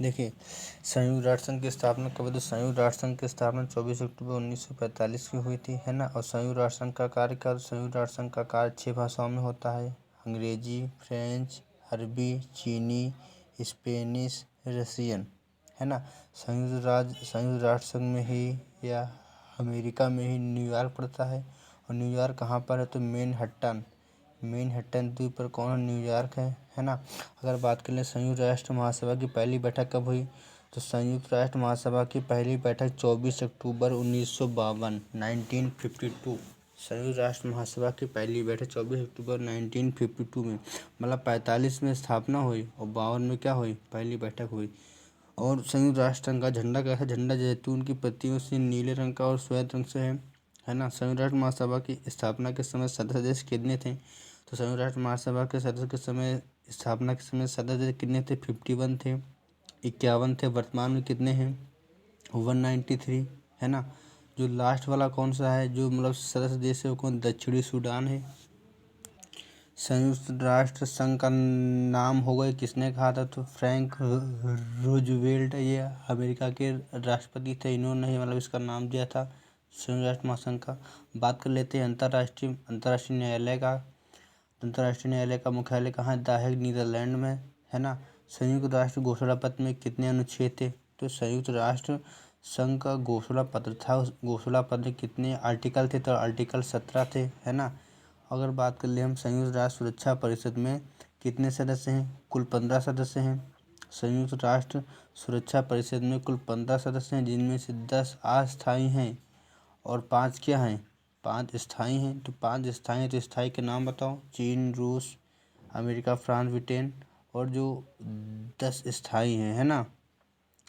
देखिए, संयुक्त राष्ट्र संघ की स्थापना कब हुई? तो संयुक्त राष्ट्र संघ की स्थापना 24 अक्टूबर 1945 की हुई थी, है ना। और संयुक्त राष्ट्र संघ का कार्यकाल, संयुक्त राष्ट्र संघ का कार्य 6 भाषाओं में होता है: अंग्रेजी, फ्रेंच, अरबी, चीनी, स्पेनिश, रसियन, है ना। संयुक्त राष्ट्र संघ में ही या अमेरिका में ही न्यूयॉर्क पड़ता है। और न्यूयॉर्क कहाँ पर है? तो मैनहट्टन द्वीप पर कौन न्यूयॉर्क है ना। अगर बात कर लें संयुक्त राष्ट्र महासभा की पहली बैठक कब हुई? तो संयुक्त राष्ट्र महासभा की पहली बैठक 24 अक्टूबर 1952 1952। संयुक्त राष्ट्र महासभा की पहली बैठक 24 अक्टूबर 1952 में, मतलब 45 में स्थापना हुई और 52 में क्या हुई? पहली बैठक हुई। और संयुक्त राष्ट्र संघ का झंडा कैसा? झंडा जैतून की पत्तियों से नीले रंग का और श्वेत रंग से है ना। संयुक्त राष्ट्र महासभा की स्थापना के समय सदस्य देश कितने थे? तो संयुक्त राष्ट्र महासभा के सदस्य के समय, स्थापना के समय सदस्य देश कितने थे? 51 थे, 51 थे। वर्तमान में कितने हैं? 193, है ना। जो लास्ट वाला कौन सा है, जो मतलब सदस्य देश है, वो कौन? दक्षिणी सूडान है। संयुक्त राष्ट्र संघ का नाम होगा, किसने कहा था? तो फ्रैंक रूजवेल्ट, ये अमेरिका के राष्ट्रपति थे, इन्होंने ही मतलब इसका नाम दिया था संयुक्त राष्ट्र महासंघ का। बात कर लेते हैं अंतर्राष्ट्रीय न्यायालय का। अंतर्राष्ट्रीय न्यायालय का मुख्यालय कहाँ है? द हेग, नीदरलैंड में, है ना। संयुक्त राष्ट्र घोषणा पत्र में कितने अनुच्छेद थे? तो संयुक्त राष्ट्र संघ का घोषणा पत्र था, उस घोषणा पत्र कितने आर्टिकल थे? तो आर्टिकल 17 थे, है ना। अगर बात कर ले हम संयुक्त राष्ट्र सुरक्षा परिषद में कितने सदस्य हैं? कुल 15 सदस्य हैं। संयुक्त राष्ट्र सुरक्षा परिषद में कुल 15 सदस्य हैं, जिनमें से 10 अस्थायी हैं और 5 क्या हैं? 5 स्थायी हैं। तो 5 स्थायी हैं, तो स्थायी के नाम बताओ। चीन, रूस, अमेरिका, फ्रांस, ब्रिटेन। और जो 10 स्थायी हैं, है ना,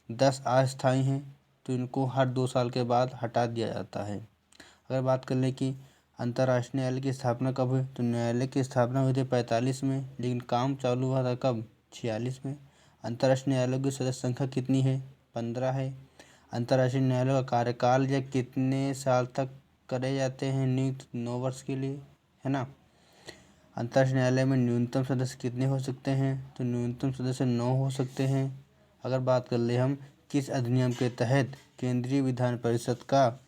10 अस्थायी हैं, तो इनको हर 2 साल के बाद हटा दिया जाता है। अगर बात कर लें कि अंतर्राष्ट्रीय न्यायालय की स्थापना कब हुई? तो न्यायालय की स्थापना हुई थी 45 में, लेकिन काम चालू हुआ था कब? 46 में। अंतर्राष्ट्रीय न्यायालय की सदस्य संख्या कितनी है? 15 है। अंतर्राष्ट्रीय न्यायालय का कार्यकाल या कितने साल तक करे जाते हैं नियुक्त? 9 वर्ष के लिए, है ना। अंतर्राष्ट्रीय न्यायालय में न्यूनतम सदस्य कितने हो सकते हैं? तो न्यूनतम सदस्य 9 हो सकते हैं। अगर बात कर ले हम किस अधिनियम के तहत केंद्रीय विधान परिषद का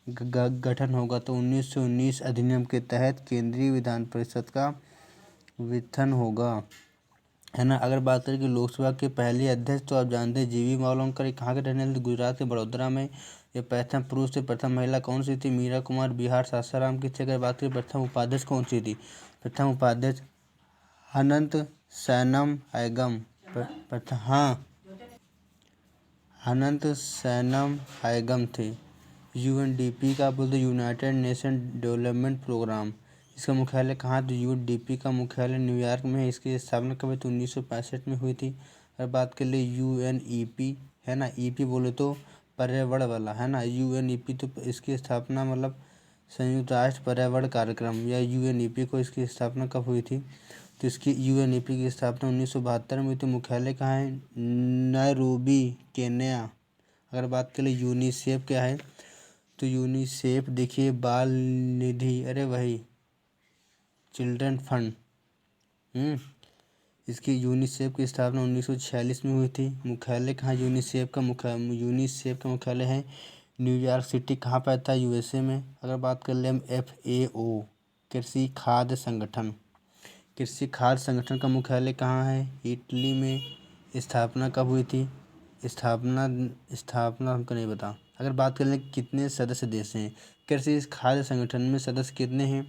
गठन होगा? तो 1919 अधिनियम के तहत केंद्रीय विधान परिषद का विघटन होगा, है ना। अगर बात करें कि लोकसभा के पहले अध्यक्ष, तो आप जानते हैं जीवी मावलंकर, ये कहाँ के रहने वाले थे? गुजरात के बड़ोदरा में। ये प्रथम पुरुष थे। प्रथम महिला कौन सी थी? मीरा कुमार, बिहार सासाराम की थी। अगर बात करें प्रथम उपाध्यक्ष कौन सी थी? प्रथम उपाध्यक्ष अनंत सैनम ऐगम। हाँ, अनंत सैनम ऐगम थे। यूएनडीपी का बोलते यूनाइटेड नेशन डेवलपमेंट प्रोग्राम, इसका मुख्यालय कहाँ? तो यूएनडीपी का मुख्यालय न्यूयॉर्क में है। इसकी स्थापना कब हुई? तो 1965 में हुई थी। अगर बात कर ले यूएनईपी, है ना, ईपी बोले तो पर्यावरण वाला, है ना, यूएनईपी, तो इसकी स्थापना मतलब संयुक्त राष्ट्र पर्यावरण कार्यक्रम या यूएनईपी को, इसकी स्थापना कब हुई थी? तो इसकी यूएनईपी की स्थापना 1972 में हुई थी। मुख्यालय कहाँ है? Nairobi, Kenya. अगर बात करें यूनिसेफ क्या है? तो यूनिसेफ देखिए बाल निधि, अरे वही चिल्ड्रन फंड। इसकी यूनिसेफ की स्थापना 1946 में हुई थी। मुख्यालय कहाँ? यूनिसेफ का मुख्यालय है न्यूयॉर्क सिटी। कहाँ पर था? यूएसए में। अगर बात कर ले हम FAO, कृषि खाद्य संगठन, कृषि खाद्य संगठन का मुख्यालय कहाँ है? इटली में। स्थापना कब हुई थी? स्थापना हमको नहीं पता। अगर बात कर लें कितने सदस्य देश हैं कृषि खाद्य संगठन में, सदस्य कितने हैं?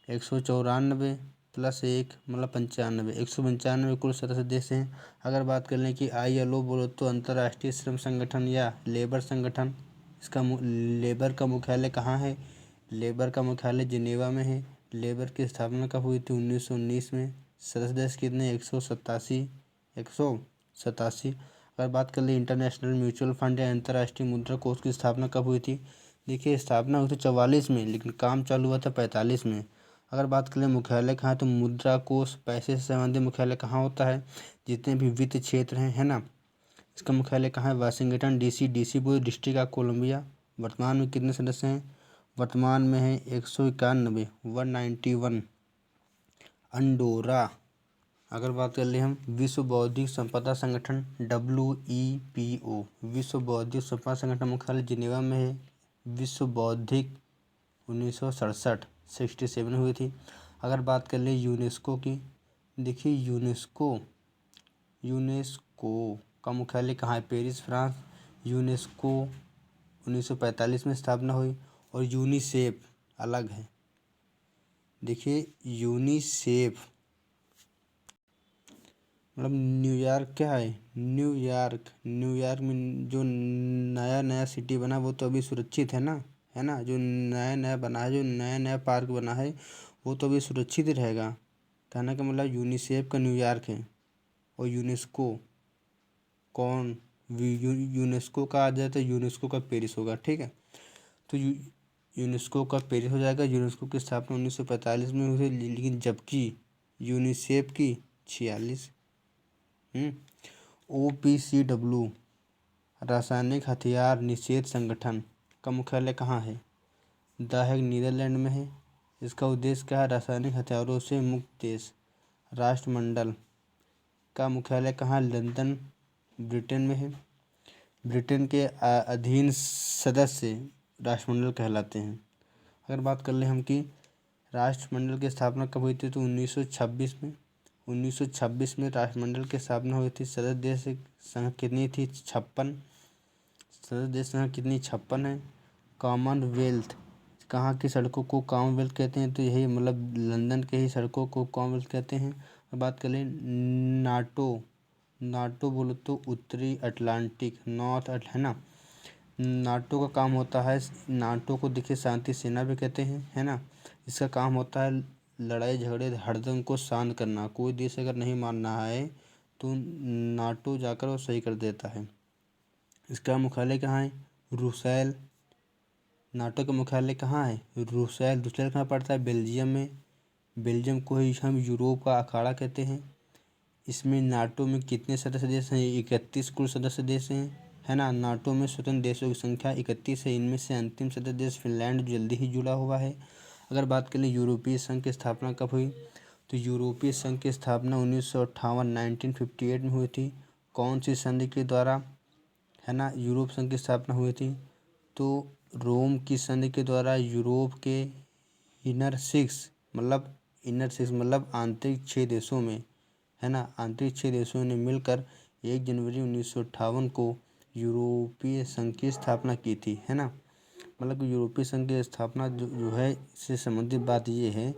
194 प्लस 1 मतलब 95, 195 कुल सदस्य देश हैं। अगर बात कर लें कि ILO बोलो तो अंतर्राष्ट्रीय श्रम संगठन या लेबर संगठन, इसका लेबर का मुख्यालय कहाँ है? लेबर का मुख्यालय जिनेवा में है। लेबर की स्थापना कब हुई थी? 1919 में। सदस्य देश कितने? 187। अगर बात कर ले इंटरनेशनल म्यूचुअल फंड या अंतर्राष्ट्रीय मुद्रा कोष की स्थापना कब हुई थी? देखिए स्थापना हुई थी 44 में, लेकिन काम चालू हुआ था 45 में। अगर बात करें मुख्यालय कहाँ है? तो मुद्रा कोष, पैसे से संबंधित मुख्यालय कहाँ होता है? जितने भी वित्त क्षेत्र हैं, है ना, इसका मुख्यालय कहाँ है? वाशिंगटन DC पूरी डिस्ट्रिक्ट ऑफ कोलंबिया। वर्तमान में कितने सदस्य हैं? वर्तमान में है 191, 191। अंडोरा, अगर बात कर ले हम विश्व बौद्धिक संपदा संगठन WEPO, विश्व बौद्धिक संपदा संगठन मुख्यालय जिनेवा में है। विश्व बौद्धिक 1967 67 हुई थी। अगर बात कर ले यूनेस्को की, देखिए यूनेस्को का मुख्यालय कहाँ है? Paris, France. यूनेस्को 1945 में स्थापना हुई। और यूनिसेफ अलग है। देखिए यूनिसेफ मतलब न्यूयॉर्क क्या है? न्यूयॉर्क में जो नया नया सिटी बना वो तो अभी सुरक्षित है ना, है ना। जो नया नया बना है, जो नया नया पार्क बना है वो तो अभी सुरक्षित ही रहेगा। कहने का मतलब यूनिसेफ का न्यूयॉर्क है। और यूनेस्को कौन? यूनेस्को का आ जाए तो यूनेस्को का पेरिस होगा, ठीक है। तो यूनेस्को का पेरिस हो जाएगा। यूनेस्को की स्थापना 1945 में हुई थी, लेकिन जबकि यूनिसेफ की 46। OPCW रासायनिक हथियार निषेध संगठन का मुख्यालय कहाँ है? द हेग नीदरलैंड में है। इसका उद्देश्य क्या है? रासायनिक हथियारों से मुक्त देश। राष्ट्रमंडल का मुख्यालय कहाँ? लंदन, ब्रिटेन में है। ब्रिटेन के अधीन सदस्य राष्ट्रमंडल कहलाते हैं। अगर बात कर ले हम कि राष्ट्रमंडल की स्थापना कब हुई थी, तो 1926 में। 1926 में राष्ट्रमंडल की स्थापना हुई थी। सदस्य देश संख्या कितनी थी? 56। सदस्य देश संख्या कितनी? 56 है। कॉमनवेल्थ कहाँ की सड़कों को कॉमनवेल्थ कहते हैं? तो यही मतलब लंदन के ही सड़कों को कॉमनवेल्थ कहते हैं। अब बात कर लें नाटो बोलो तो उत्तरी अटलांटिक, नॉर्थ है ना। नाटो का काम होता है, नाटो को देखिए शांति सेना भी कहते हैं, है ना। इसका काम होता है लड़ाई झगड़े हड़दंग को शांत करना। कोई देश अगर नहीं मान रहा है तो नाटो जाकर वो सही कर देता है। इसका मुख्यालय कहाँ है? रूसेल। नाटो का मुख्यालय कहाँ है? रूसेल। रूसेल कहाँ पड़ता है? बेल्जियम में। बेल्जियम को ही हम यूरोप का अखाड़ा कहते हैं। इसमें नाटो में कितने सदस्य देश हैं? 31 कुल सदस्य देश हैं, है ना। नाटो में स्वतंत्र देशों की संख्या 31 है। इनमें से अंतिम सदस्य देश फिनलैंड जल्दी ही जुड़ा हुआ है। अगर बात करें यूरोपीय संघ की स्थापना कब हुई, तो यूरोपीय संघ की स्थापना 1958 में हुई थी। कौन सी संधि के द्वारा, है ना, यूरोप संघ की स्थापना हुई थी? तो रोम की संधि के द्वारा यूरोप के इनर सिक्स मतलब आंतरिक 6 देशों में, है ना, आंतरिक 6 देशों ने मिलकर 1 जनवरी 1958 को यूरोपीय संघ की स्थापना की थी, है ना। मतलब यूरोपीय संघ की स्थापना जो है, इससे संबंधित बात ये है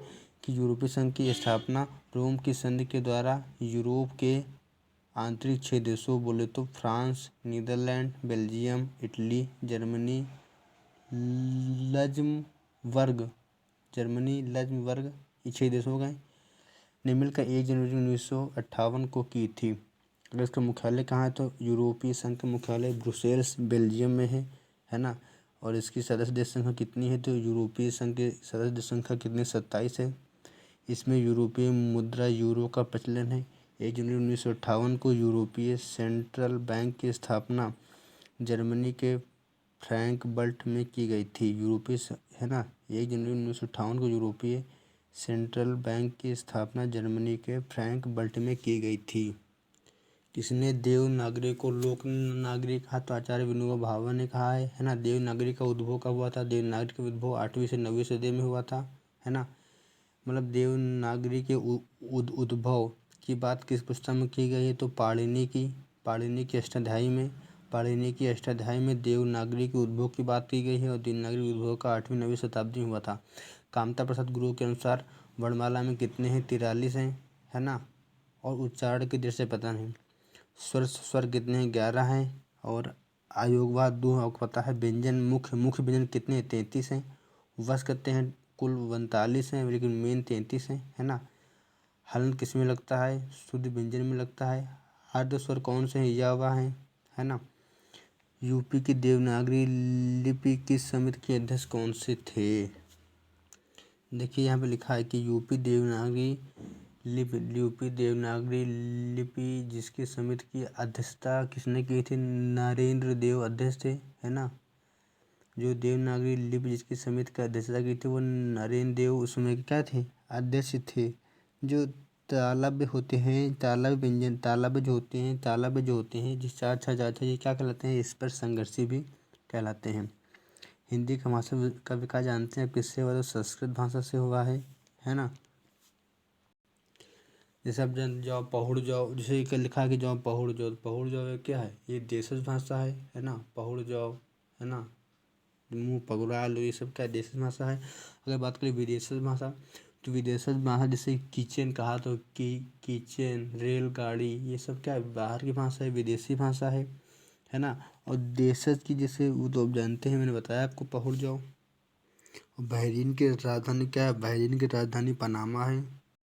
कि यूरोपीय संघ की स्थापना रोम की संधि के द्वारा यूरोप के आंतरिक 6 देशों बोले तो France, Netherland, Belgium, Italy, Luxembourg ये 6 देशों का ने मिलकर 1 जनवरी 1958 को की थी। अगर इसका मुख्यालय कहाँ है, तो यूरोपीय संघ का मुख्यालय ब्रुसेल्स बेल्जियम में है ना। और इसकी सदस्य देश संख्या कितनी है, तो यूरोपीय संघ की सदस्य देश संख्या कितनी? 27 है। इसमें यूरोपीय मुद्रा यूरो का प्रचलन है। 1 जनवरी 1958 को यूरोपीय सेंट्रल बैंक की स्थापना जर्मनी के फ्रैंकफर्ट में की गई थी। है ना, 1 जनवरी 1958 को यूरोपीय सेंट्रल बैंक की स्थापना जर्मनी के फ्रैंकफर्ट में की गई थी। किसने देवनागरी को लोकनागरी कहा, तो आचार्य विनोबा भावे ने कहा है ना। देवनागरी का उद्भव कब हुआ था? देवनागरी का उद्भव 8वीं से 9वीं सदी में हुआ था, है ना। मतलब देवनागरी के उद्भव की बात किस पुस्तक में की गई है, तो पाणिनि की अष्टाध्यायी में देवनागरी के उद्भव की बात की गई है। और देवनागरी उद्भव का 8वीं 9वीं शताब्दी में हुआ था। कामता प्रसाद गुरु के अनुसार वर्णमाला में कितने हैं? 43 हैं, है ना। और उच्चारण की दृष्टि से पता नहीं। स्वर कितने हैं? 11 हैं। और आयोगवाद 2 आपको पता है। व्यंजन मुख्य व्यंजन कितने हैं? 33 हैं। वश करते हैं कुल 39 हैं, लेकिन मेन 33 हैं, है ना। हलन किस में लगता है? शुद्ध व्यंजन में लगता है। आद्य स्वर कौन से हैं? या वा हैं, है ना। यूपी की देवनागरी लिपि किस समिति के अध्यक्ष कौन से थे? देखिए यहाँ पे लिखा है कि यूपी देवनागरी लिपि जिसकी समिति की अध्यक्षता किसने की थी? नरेंद्र देव अध्यक्ष थे, है ना। जो देवनागरी लिपि जिसकी समिति की अध्यक्षता की थी वो नरेंद्र देव उस समय के क्या थे? अध्यक्ष थे। जो तालव्य होते हैं, तालव्य व्यंजन, तालव्य जो होते हैं जिस चार छह जाते हैं, ये क्या कहलाते हैं? स्पर्श संघर्षी भी कहलाते हैं। हिंदी का भाषा का विकास जानते हैं किससे हुआ? तो संस्कृत भाषा से हुआ है ना। जैसे अब जाओ पहुड़ जाओ, जैसे कल लिखा है कि जाओ पहुड़ जाओ, तो पहुड़ जाओ ये क्या है? ये देशज भाषा है ना। पहुड़ जाओ, है ना। मुँह पगुरा लो, ये सब क्या है? देशज भाषा है। अगर बात करें विदेशज भाषा, तो विदेशज भाषा जैसे किचन कहा तो किचन, रेलगाड़ी, ये सब क्या है? बाहर की भाषा है, विदेशी भाषा है ना। और देशज की जैसे वो तो आप जानते हैं, मैंने बताया आपको पहुड़ जाओ। और बहरीन की राजधानी क्या है? बहरीन की राजधानी पनामा है।